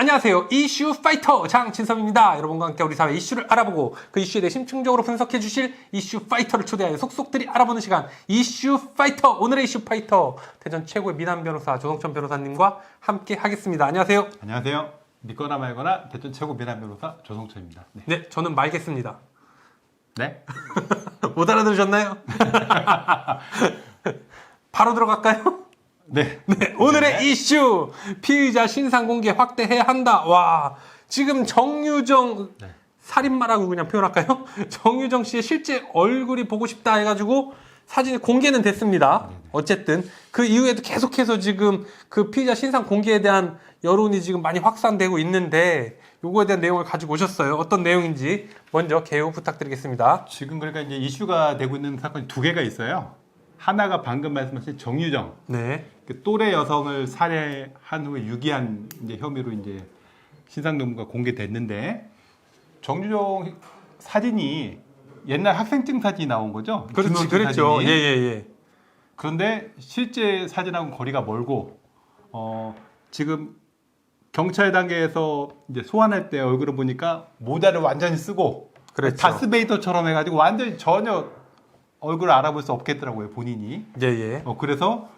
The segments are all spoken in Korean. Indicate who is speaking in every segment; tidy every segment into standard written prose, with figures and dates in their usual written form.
Speaker 1: 안녕하세요. 이슈 파이터 장진섭입니다. 여러분과 함께 우리 사회 이슈를 알아보고 그 이슈에 대해 심층적으로 분석해 주실 이슈 파이터를 초대하여 속속들이 알아보는 시간 이슈 파이터. 오늘의 이슈 파이터 대전 최고의 미남 변호사 조성천 변호사님과 함께 하겠습니다. 안녕하세요.
Speaker 2: 안녕하세요. 믿거나 말거나 대전 최고 미남 변호사 조성천입니다.
Speaker 1: 네, 저는 말겠습니다.
Speaker 2: 네?
Speaker 1: 못 알아들으셨나요? 바로 들어갈까요?
Speaker 2: 네.
Speaker 1: 네, 오늘의 이슈 피의자 신상 공개 확대해야 한다. 와, 지금 정유정 살인마라고 그냥 표현할까요? 정유정 씨의 실제 얼굴이 보고 싶다 해가지고 사진이 공개는 됐습니다. 어쨌든 그 이후에도 계속해서 지금 그 피의자 신상 공개에 대한 여론이 지금 많이 확산되고 있는데 요거에 대한 내용을 가지고 오셨어요. 어떤 내용인지 먼저 개요 부탁드리겠습니다.
Speaker 2: 지금 그러니까 이제 이슈가 되고 있는 사건이 두 개가 있어요. 하나가 방금 말씀하신 정유정,
Speaker 1: 네,
Speaker 2: 그 또래 여성을 살해한 후에 유기한 이제 혐의로 이제 신상 논문가 공개됐는데 정유정 사진이 옛날 학생증 사진이 나온 거죠?
Speaker 1: 그렇지,
Speaker 2: 준호증
Speaker 1: 그랬죠.
Speaker 2: 사진이.
Speaker 1: 예.
Speaker 2: 그런데 실제 사진하고는 거리가 멀고 지금 경찰 단계에서 이제 소환할 때 얼굴을 보니까 모자를 완전히 쓰고
Speaker 1: 그랬죠.
Speaker 2: 다스베이더처럼 해가지고 완전히 전혀 얼굴을 알아볼 수 없겠더라고요, 본인이.
Speaker 1: 예.
Speaker 2: 그래서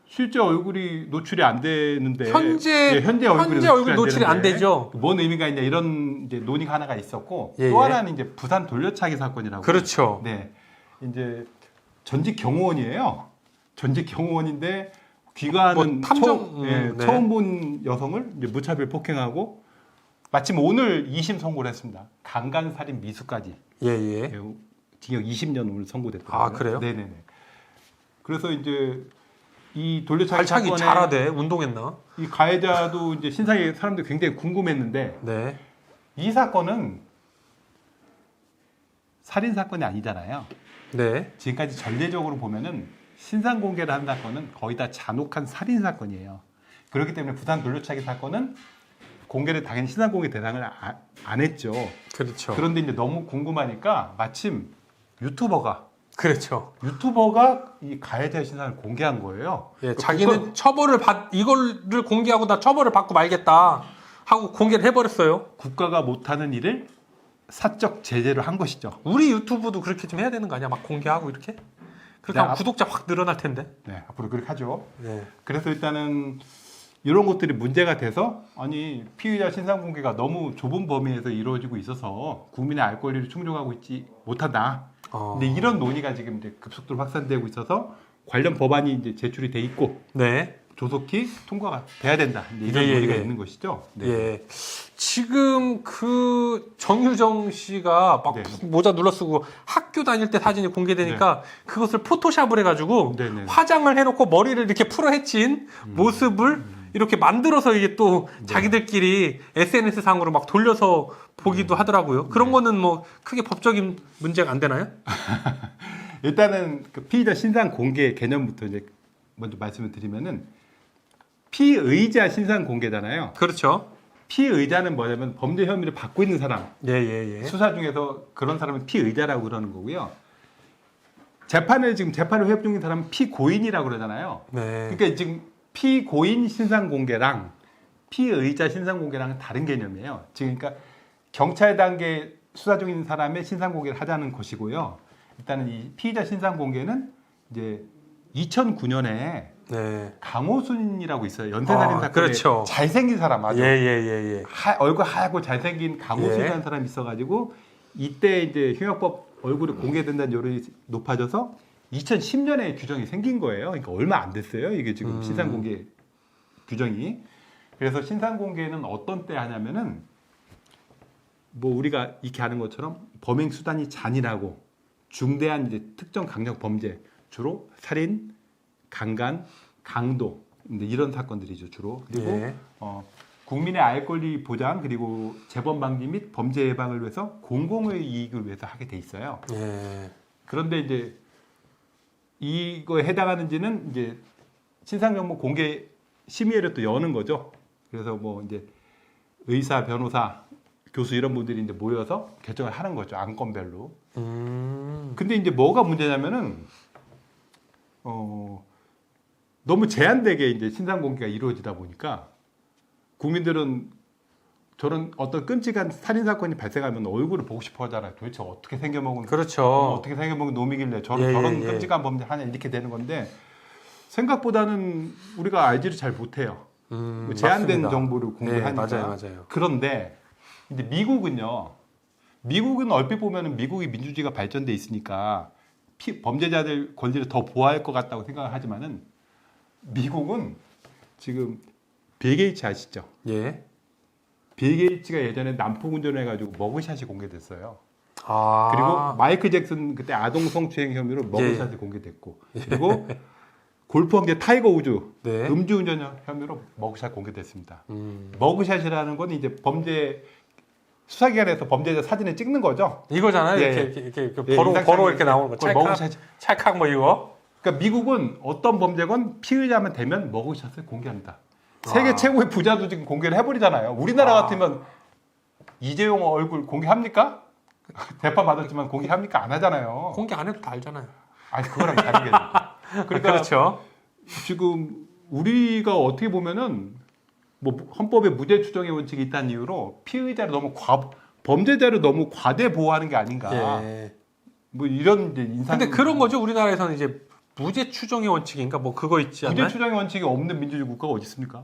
Speaker 2: 실제 얼굴이 노출이 안 되는데
Speaker 1: 현재 얼굴 노출이 안 되죠.
Speaker 2: 뭔 의미가 있냐 이런 이제 논의가 하나가 있었고
Speaker 1: 예.
Speaker 2: 또 하나는 이제 부산 돌려차기 사건이라고.
Speaker 1: 그렇죠.
Speaker 2: 네, 이제 전직 경호원이에요. 전직 경호원인데 귀가하는
Speaker 1: 뭐 탐정, 네.
Speaker 2: 처음 본 여성을 이제 무차별 폭행하고 마침 오늘 2심 선고를 했습니다. 강간살인 미수까지.
Speaker 1: 예.
Speaker 2: 징역 20년 오늘 선고됐더라고요.
Speaker 1: 아, 그래요?
Speaker 2: 네네네. 그래서 이제 이 돌려차기
Speaker 1: 발차기
Speaker 2: 사건에
Speaker 1: 잘하대. 운동했나?
Speaker 2: 이 가해자도 이제 신상이 사람들이 굉장히 궁금했는데
Speaker 1: 네.
Speaker 2: 이 사건은 살인 사건이 아니잖아요.
Speaker 1: 네.
Speaker 2: 지금까지 전례적으로 보면은 신상 공개를 한 사건은 거의 다 잔혹한 살인 사건이에요. 그렇기 때문에 부산 돌려차기 사건은 공개를 당연히 신상 공개 대상을 안 했죠.
Speaker 1: 그렇죠.
Speaker 2: 그런데 이제 너무 궁금하니까 마침 유튜버가 이 가해자의 신상을 공개한 거예요.
Speaker 1: 예, 자기는 이거를 공개하고 나 처벌을 받고 말겠다 하고 공개를 해버렸어요.
Speaker 2: 국가가 못하는 일을 사적 제재를 한 것이죠.
Speaker 1: 우리 유튜브도 그렇게 좀 해야 되는 거 아니야? 막 공개하고 이렇게? 그렇게 하면 구독자 확 늘어날 텐데.
Speaker 2: 네, 앞으로 그렇게 하죠.
Speaker 1: 네.
Speaker 2: 그래서 일단은 이런 것들이 문제가 돼서 아니 피의자 신상 공개가 너무 좁은 범위에서 이루어지고 있어서 국민의 알 권리를 충족하고 있지 못한다. 근데 이런 논의가 지금 이제 급속도로 확산되고 있어서 관련 법안이 이제 제출이 돼 있고
Speaker 1: 네.
Speaker 2: 조속히 통과가 돼야 된다. 이런 논의가 있는 것이죠. 네.
Speaker 1: 예. 지금 그 정유정 씨가 막
Speaker 2: 네.
Speaker 1: 모자 눌러쓰고 학교 다닐 때 사진이 공개되니까 그것을 포토샵을 해가지고
Speaker 2: 네네.
Speaker 1: 화장을 해놓고 머리를 이렇게 풀어 헤친 모습을 이렇게 만들어서 이게 또 자기들끼리 SNS 상으로 막 돌려서 보기도 하더라고요. 그런 거는 뭐 크게 법적인 문제가 안 되나요?
Speaker 2: 일단은 그 피의자 신상 공개 개념부터 이제 먼저 말씀을 드리면은 피의자 신상 공개잖아요.
Speaker 1: 그렇죠.
Speaker 2: 피의자는 뭐냐면 범죄 혐의를 받고 있는 사람.
Speaker 1: 예.
Speaker 2: 수사 중에서 그런 사람은 피의자라고 그러는 거고요. 재판을 회부 중인 사람은 피고인이라고 그러잖아요.
Speaker 1: 네.
Speaker 2: 그러니까 지금 피고인 신상 공개랑 피의자 신상 공개랑은 다른 개념이에요. 지금 그러니까 경찰 단계 수사 중인 사람의 신상 공개를 하자는 것이고요. 일단은 이 피의자 신상 공개는 이제 2009년에
Speaker 1: 네.
Speaker 2: 강호순이라고 있어요. 연쇄살인 사건에
Speaker 1: 그렇죠.
Speaker 2: 잘생긴 사람 아주
Speaker 1: 예.
Speaker 2: 얼굴 하얗고 잘생긴 강호순이라는 사람이 있어가지고 이때 이제 흉악법 얼굴이 공개된다는 여론이 높아져서 2010년에 규정이 생긴 거예요. 그러니까 얼마 안 됐어요. 이게 지금 신상 공개 규정이. 그래서 신상 공개는 어떤 때 하냐면은 뭐 우리가 이렇게 하는 것처럼 범행 수단이 잔인하고 중대한 이제 특정 강력 범죄, 주로 살인, 강간, 강도 이런 사건들이죠 주로. 그리고
Speaker 1: 예.
Speaker 2: 국민의 알 권리 보장 그리고 재범 방지 및 범죄 예방을 위해서 공공의 이익을 위해서 하게 돼 있어요.
Speaker 1: 예.
Speaker 2: 그런데 이제 이거에 해당하는지는 이제 신상 정보 공개 심의회를 또 여는 거죠. 그래서 뭐 이제 의사, 변호사, 교수 이런 분들이 이제 모여서 결정을 하는 거죠. 안건별로. 근데 이제 뭐가 문제냐면은 너무 제한되게 이제 신상 공개가 이루어지다 보니까 국민들은 저런 어떤 끔찍한 살인 사건이 발생하면 얼굴을 보고 싶어 하잖아요. 도대체 어떻게 생겨먹은
Speaker 1: 그렇죠.
Speaker 2: 어떻게 생겨먹은 놈이길래 저런
Speaker 1: 예,
Speaker 2: 저런
Speaker 1: 예.
Speaker 2: 끔찍한 범죄 하냐 이렇게 되는 건데 생각보다는 우리가 알지를 잘 못해요. 뭐 제한된
Speaker 1: 맞습니다.
Speaker 2: 정보를 공개하니까.
Speaker 1: 네, 맞아요.
Speaker 2: 그런데 이제 미국은 얼핏 보면은 미국이 민주주의가 발전돼 있으니까 범죄자들 권리를 더 보호할 것 같다고 생각을 하지만은 미국은 지금 빌 게이츠 아시죠?
Speaker 1: 예.
Speaker 2: 빌 게이츠가 예전에 난폭 운전해가지고 머그샷이 공개됐어요.
Speaker 1: 아.
Speaker 2: 그리고 마이클 잭슨 그때 아동 성추행 혐의로 머그샷이 공개됐고, 그리고 골프 황제 타이거 우즈
Speaker 1: 네.
Speaker 2: 음주운전 혐의로 머그샷 공개됐습니다. 머그샷이라는 건 이제 범죄 수사기관에서 범죄자 사진을 찍는 거죠.
Speaker 1: 이거잖아요.
Speaker 2: 예,
Speaker 1: 이렇게
Speaker 2: 예,
Speaker 1: 번호
Speaker 2: 인상착의
Speaker 1: 이렇게 나오는 거.
Speaker 2: 그걸
Speaker 1: 찰칵,
Speaker 2: 머그샷.
Speaker 1: 찰칵 뭐 이거.
Speaker 2: 그러니까 미국은 어떤 범죄건 피의자만 되면 머그샷을 공개합니다. 세계
Speaker 1: 아.
Speaker 2: 최고의 부자도 지금 공개를 해버리잖아요. 우리나라
Speaker 1: 아.
Speaker 2: 같으면 이재용 얼굴 공개합니까? 재판 받았지만 공개합니까? 안 하잖아요.
Speaker 1: 공개 안 해도 다 알잖아요.
Speaker 2: 아니 그거랑 다르게. 그러니까
Speaker 1: 그렇죠.
Speaker 2: 지금 우리가 어떻게 보면은 뭐 헌법에 무죄 추정의 원칙이 있다는 이유로 피의자를 너무 범죄자를 너무 과대 보호하는 게 아닌가.
Speaker 1: 예.
Speaker 2: 뭐 이런 이제 인상.
Speaker 1: 근데 그런 거죠. 우리나라에서는 이제 무죄 추정의 원칙인가 뭐 그거 있지 않나요?
Speaker 2: 무죄 추정의 원칙이 없는 민주주의 국가가 어디 있습니까?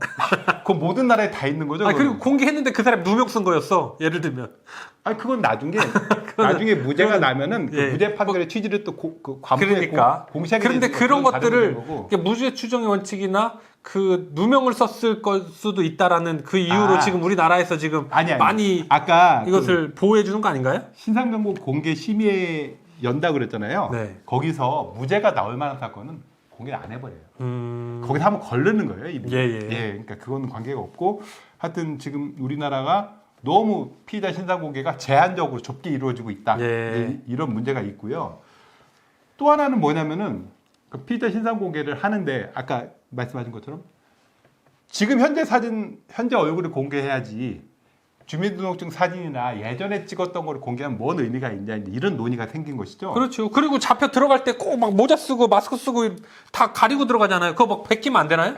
Speaker 2: 그 모든 나라에 다 있는 거죠.
Speaker 1: 아니, 그리고
Speaker 2: 그거는.
Speaker 1: 공개했는데 그 사람이 누명 쓴 거였어. 예를 들면.
Speaker 2: 아니 그건 나중에 무죄가 나면은 그
Speaker 1: 예.
Speaker 2: 무죄 판결의 취지를 또 그 관부에
Speaker 1: 그러니까.
Speaker 2: 공시하게
Speaker 1: 그런데
Speaker 2: 되는
Speaker 1: 그런
Speaker 2: 그건 다른
Speaker 1: 것들을
Speaker 2: 문제인 거고.
Speaker 1: 이게 무죄 추정의 원칙이나 그 누명을 썼을 걸 수도 있다라는 그 이유로
Speaker 2: 아.
Speaker 1: 지금 우리나라에서 지금
Speaker 2: 아니.
Speaker 1: 많이
Speaker 2: 아까
Speaker 1: 이것을 보호해 주는 거 아닌가요?
Speaker 2: 신상정보 공개 심의에 연다 그랬잖아요.
Speaker 1: 네.
Speaker 2: 거기서 무죄가 나올 만한 사건은 공개를 안 해버려요. 거기서 한번 걸르는 거예요. 이미.
Speaker 1: 예.
Speaker 2: 그러니까 그건 관계가 없고 하여튼 지금 우리나라가 너무 피의자 신상 공개가 제한적으로 좁게 이루어지고 있다.
Speaker 1: 예.
Speaker 2: 이런 문제가 있고요. 또 하나는 뭐냐면은 그 피의자 신상 공개를 하는데 아까 말씀하신 것처럼 지금 현재 얼굴을 공개해야지 주민등록증 사진이나 예전에 찍었던 거를 공개하면 뭔 의미가 있냐 이런 논의가 생긴 것이죠.
Speaker 1: 그렇죠. 그리고 잡혀 들어갈 때 꼭 막 모자 쓰고 마스크 쓰고 다 가리고 들어가잖아요. 그거 막 베끼면 안 되나요?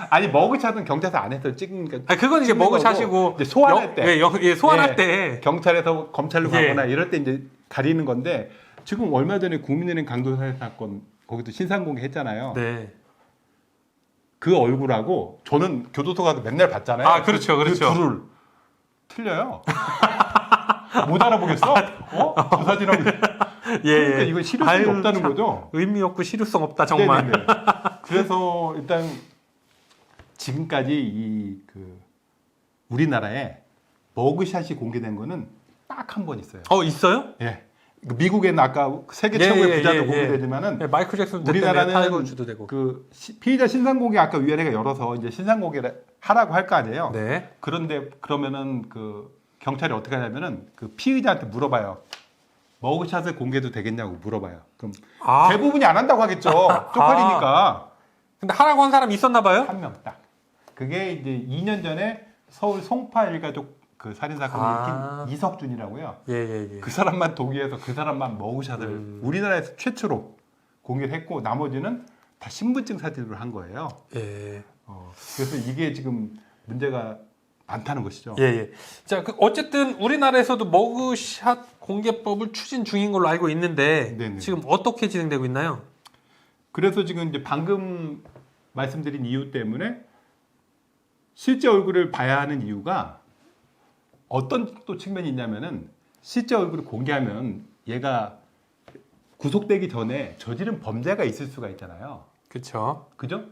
Speaker 2: 아니 머그샷은 경찰서 안에서 찍은 거.
Speaker 1: 아니, 그건 이제
Speaker 2: 찍는 거고
Speaker 1: 머그샷이고
Speaker 2: 이제 소환할 때.
Speaker 1: 소환할
Speaker 2: 예.
Speaker 1: 때
Speaker 2: 경찰에서 검찰로
Speaker 1: 예.
Speaker 2: 가거나 이럴 때 이제 가리는 건데 지금 얼마 전에 국민은행 강도살인 사건 거기도 신상 공개했잖아요.
Speaker 1: 네.
Speaker 2: 그 얼굴하고 저는 교도소 가서 맨날 봤잖아요.
Speaker 1: 아, 그렇죠.
Speaker 2: 그 둘을 틀려요. 못 알아보겠어? 저 사진하고. 그러니까 이건 실효성이
Speaker 1: 아유,
Speaker 2: 없다는
Speaker 1: 참
Speaker 2: 거죠.
Speaker 1: 의미 없고 실효성 없다 정말.
Speaker 2: 네네네. 그래서 일단 지금까지 우리나라에 머그샷이 공개된 거는 딱 한 번 있어요.
Speaker 1: 있어요?
Speaker 2: 예. 미국에는 아까 세계 최고의 부자도
Speaker 1: 예.
Speaker 2: 공개되지만은
Speaker 1: 네, 마이클 잭슨 때문에
Speaker 2: 우리나라는
Speaker 1: 타이거 우즈도 되고.
Speaker 2: 그 피의자 신상 공개 아까 위원회가 열어서 이제 신상 공개를 하라고 할 거 아니에요.
Speaker 1: 네.
Speaker 2: 그런데 그러면은 그 경찰이 어떻게 하냐면은 그 피의자한테 물어봐요. 머그샷을 공개도 되겠냐고 물어봐요. 그럼 대부분이 안 한다고 하겠죠. 쪽팔리니까.
Speaker 1: 근데 하라고 한 사람이 있었나 봐요?
Speaker 2: 한 명 딱. 그게 이제 2년 전에 서울 송파 일가족 그 살인 사건을 일으킨 이석준이라고요.
Speaker 1: 예.
Speaker 2: 그 사람만 동의해서 그 사람만 머그샷을 우리나라에서 최초로 공개를 했고 나머지는 다 신분증 사진으로 한 거예요.
Speaker 1: 예.
Speaker 2: 그래서 이게 지금 문제가 많다는 것이죠.
Speaker 1: 예. 자, 어쨌든 우리나라에서도 머그샷 공개법을 추진 중인 걸로 알고 있는데
Speaker 2: 네네.
Speaker 1: 지금 어떻게 진행되고 있나요?
Speaker 2: 그래서 지금 이제 방금 말씀드린 이유 때문에 실제 얼굴을 봐야 하는 이유가 어떤 또 측면이 있냐면은 실제 얼굴을 공개하면 얘가 구속되기 전에 저지른 범죄가 있을 수가 있잖아요.
Speaker 1: 그렇죠.
Speaker 2: 그죠?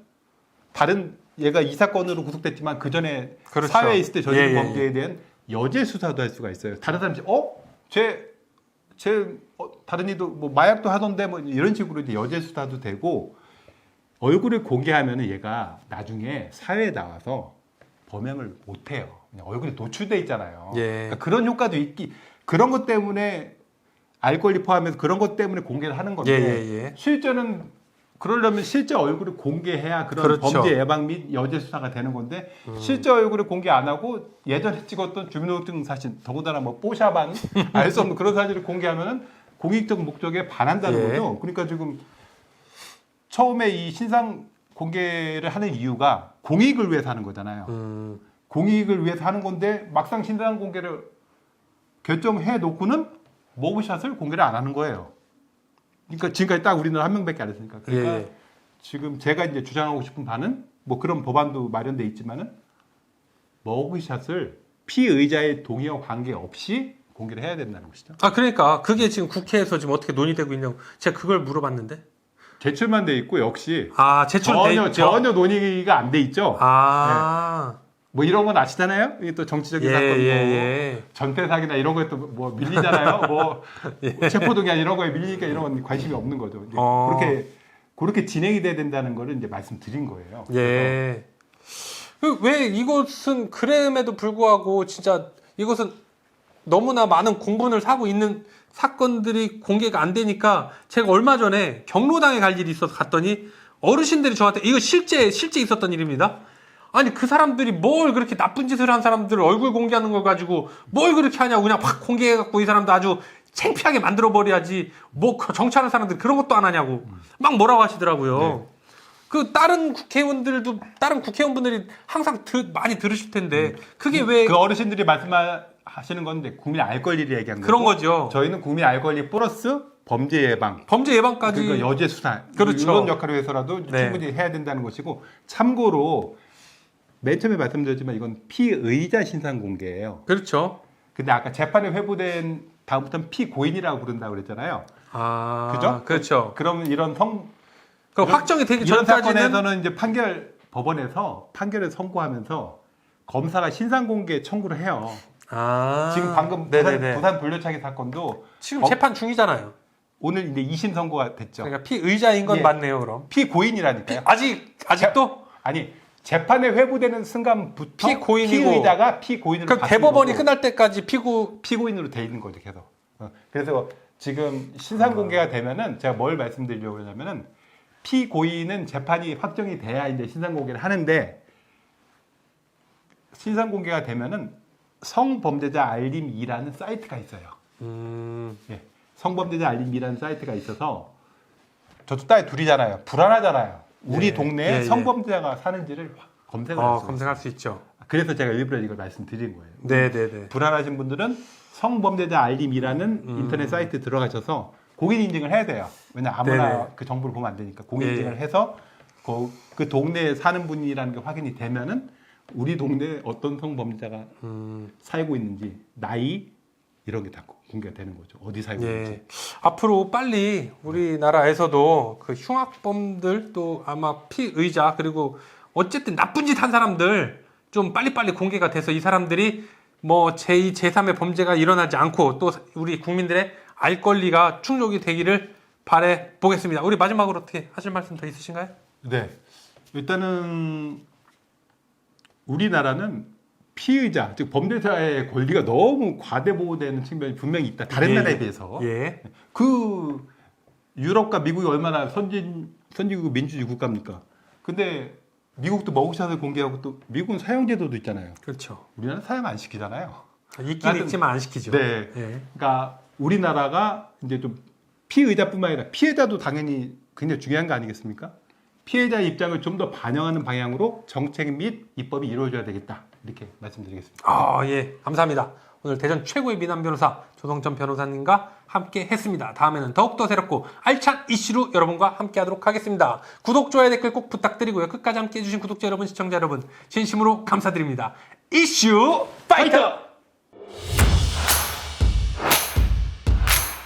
Speaker 2: 다른 얘가 이 사건으로 구속됐지만 그 전에
Speaker 1: 그렇죠.
Speaker 2: 사회에 있을 때 저지른
Speaker 1: 예.
Speaker 2: 범죄에 대한 여죄 수사도 할 수가 있어요. 다른 사람이 다른 이도 뭐 마약도 하던데 뭐 이런 식으로 이제 여죄 수사도 되고 얼굴을 공개하면은 얘가 나중에 사회에 나와서 범행을 못 해요. 그냥 얼굴이 노출돼 있잖아요.
Speaker 1: 예.
Speaker 2: 그러니까 그런 효과도 그런 것 때문에 알 권리 포함해서 그런 것 때문에 공개를 하는 건데
Speaker 1: 예.
Speaker 2: 실제는 그러려면 실제 얼굴을 공개해야 그런
Speaker 1: 그렇죠.
Speaker 2: 범죄 예방 및 여죄 수사가 되는 건데 실제 얼굴을 공개 안 하고 예전에 찍었던 주민등록증 사진 더군다나 뭐 뽀샤반 알 수 없는 그런 사진을 공개하면은 공익적 목적에 반한다는
Speaker 1: 예.
Speaker 2: 거죠. 그러니까 지금 처음에 이 신상 공개를 하는 이유가 공익을 위해서 하는 거잖아요. 공익을 위해서 하는 건데 막상 신상 공개를 결정해 놓고는 머그샷을 공개를 안 하는 거예요. 그러니까 지금까지 딱 우리나라 한 명밖에 안 했으니까. 그러니까
Speaker 1: 예.
Speaker 2: 지금 제가 이제 주장하고 싶은 바는 뭐 그런 법안도 마련돼 있지만은 머그샷을 피의자의 동의와 관계없이 공개를 해야 된다는 것이죠.
Speaker 1: 아, 그러니까 그게 지금 국회에서 지금 어떻게 논의되고 있냐고 제가 그걸 물어봤는데.
Speaker 2: 제출만 돼 있고 역시
Speaker 1: 아, 제출돼 있죠.
Speaker 2: 전혀 논의가 안 돼 있죠.
Speaker 1: 아.
Speaker 2: 뭐 이런 건 아시잖아요. 이게 또 정치적인 사건, 뭐 전태 사기나 이런 거에 또 뭐 밀리잖아요. 뭐 체포동의안 이런 거에 밀리니까 이런 건 관심이 없는 거죠. 이제 그렇게 진행이 돼야 된다는 거를 이제 말씀드린 거예요.
Speaker 1: 예. 왜 이것은 그럼에도 불구하고 진짜 이것은 너무나 많은 공분을 사고 있는 사건들이 공개가 안 되니까 제가 얼마 전에 경로당에 갈 일이 있어서 갔더니 어르신들이 저한테 이거 실제 있었던 일입니다. 아니 그 사람들이 뭘 그렇게 나쁜 짓을 한 사람들 얼굴 공개하는 걸 가지고 뭘 그렇게 하냐고 그냥 확 공개해갖고 이 사람도 아주 창피하게 만들어버려야지 뭐 정치하는 사람들 그런 것도 안 하냐고 막 뭐라고 하시더라고요.
Speaker 2: 네.
Speaker 1: 그 다른 국회의원분들이 항상 많이 들으실 텐데 그게 왜
Speaker 2: 그 어르신들이 말씀하시는 건데 국민 알 권리를 얘기한 거고
Speaker 1: 그런 거죠.
Speaker 2: 저희는 국민 알 권리 플러스 범죄 예방까지 그러니까 여죄 수사
Speaker 1: 그렇죠.
Speaker 2: 이런 역할을 위해서라도
Speaker 1: 네.
Speaker 2: 충분히 해야 된다는 것이고 참고로 맨 처음에 말씀드렸지만 이건 피의자 신상 공개예요.
Speaker 1: 그렇죠.
Speaker 2: 근데 아까 재판에 회부된 다음부터는 피고인이라고 부른다고 그랬잖아요.
Speaker 1: 아,
Speaker 2: 그죠?
Speaker 1: 그렇죠.
Speaker 2: 그러면 이런
Speaker 1: 확정이 되기
Speaker 2: 이런
Speaker 1: 전까지는
Speaker 2: 사건에서는 이제 법원에서 판결을 선고하면서 검사가 신상 공개 청구를 해요.
Speaker 1: 아,
Speaker 2: 지금 방금 부산 돌려차기 사건도
Speaker 1: 지금 재판 중이잖아요.
Speaker 2: 오늘 이제 2심 선고가 됐죠.
Speaker 1: 그러니까 피의자인 건
Speaker 2: 예.
Speaker 1: 맞네요, 그럼.
Speaker 2: 피고인이라니까요.
Speaker 1: 아직도
Speaker 2: 아니 재판에 회부되는 순간부터
Speaker 1: 피고인이고.
Speaker 2: 피의자가 피고인으로
Speaker 1: 그럼
Speaker 2: 바뀌는
Speaker 1: 대법원이
Speaker 2: 거고
Speaker 1: 끝날 때까지
Speaker 2: 피고인으로 돼 있는 거죠, 계속. 그래서 지금 신상 공개가 되면은 제가 뭘 말씀드리려고 하냐면은 피고인은 재판이 확정이 돼야 이제 신상 공개를 하는데 신상 공개가 되면은 성범죄자 알림 2라는 사이트가 있어요. 예. 성범죄자 알림 2라는 사이트가 있어서 저도 딸 둘이잖아요. 불안하잖아요. 우리
Speaker 1: 네.
Speaker 2: 동네에
Speaker 1: 예.
Speaker 2: 성범죄자가 사는지를
Speaker 1: 검색할 수 있죠.
Speaker 2: 그래서 제가 일부러 이걸 말씀드린 거예요.
Speaker 1: 네네네.
Speaker 2: 불안하신 분들은 성범죄자 알림이라는 인터넷 사이트 들어가셔서 공인 인증을 해야 돼요. 왜냐 아무나
Speaker 1: 네네.
Speaker 2: 그 정보를 보면 안 되니까 공인
Speaker 1: 예.
Speaker 2: 인증을 해서 그 동네에 사는 분이라는 게 확인이 되면은 우리 동네에 어떤 성범죄자가 살고 있는지 나이 이런 게 다 공개가 되는 거죠. 어디 살고 있는지.
Speaker 1: 예. 앞으로 빨리 우리나라에서도 그 흉악범들 또 아마 피의자 그리고 어쨌든 나쁜 짓 한 사람들 좀 빨리빨리 공개가 돼서 이 사람들이 뭐 제2, 제3의 범죄가 일어나지 않고 또 우리 국민들의 알 권리가 충족이 되기를 바래 보겠습니다. 우리 마지막으로 어떻게 하실 말씀 더 있으신가요?
Speaker 2: 네. 일단은 우리나라는 피의자, 즉 범죄자의 권리가 너무 과대 보호되는 측면이 분명히 있다. 다른
Speaker 1: 예.
Speaker 2: 나라에 비해서.
Speaker 1: 예.
Speaker 2: 그 유럽과 미국이 얼마나 선진국 민주주의 국가입니까? 근데 미국도 머그샷을 공개하고 또 미국은 사형제도도 있잖아요.
Speaker 1: 그렇죠.
Speaker 2: 우리나라 사형 안 시키잖아요.
Speaker 1: 있긴
Speaker 2: 하여튼,
Speaker 1: 있지만 안 시키죠.
Speaker 2: 네.
Speaker 1: 예.
Speaker 2: 그러니까 우리나라가 이제 좀 피의자뿐만 아니라 피해자도 당연히 굉장히 중요한 거 아니겠습니까? 피해자의 입장을 좀 더 반영하는 방향으로 정책 및 입법이 이루어져야 되겠다. 이렇게 말씀드리겠습니다.
Speaker 1: 예. 감사합니다. 오늘 대전 최고의 미남 변호사 조성천 변호사님과 함께 했습니다. 다음에는 더욱더 새롭고 알찬 이슈로 여러분과 함께 하도록 하겠습니다. 구독, 좋아요, 댓글 꼭 부탁드리고요. 끝까지 함께 해주신 구독자 여러분, 시청자 여러분 진심으로 감사드립니다. 이슈 파이터!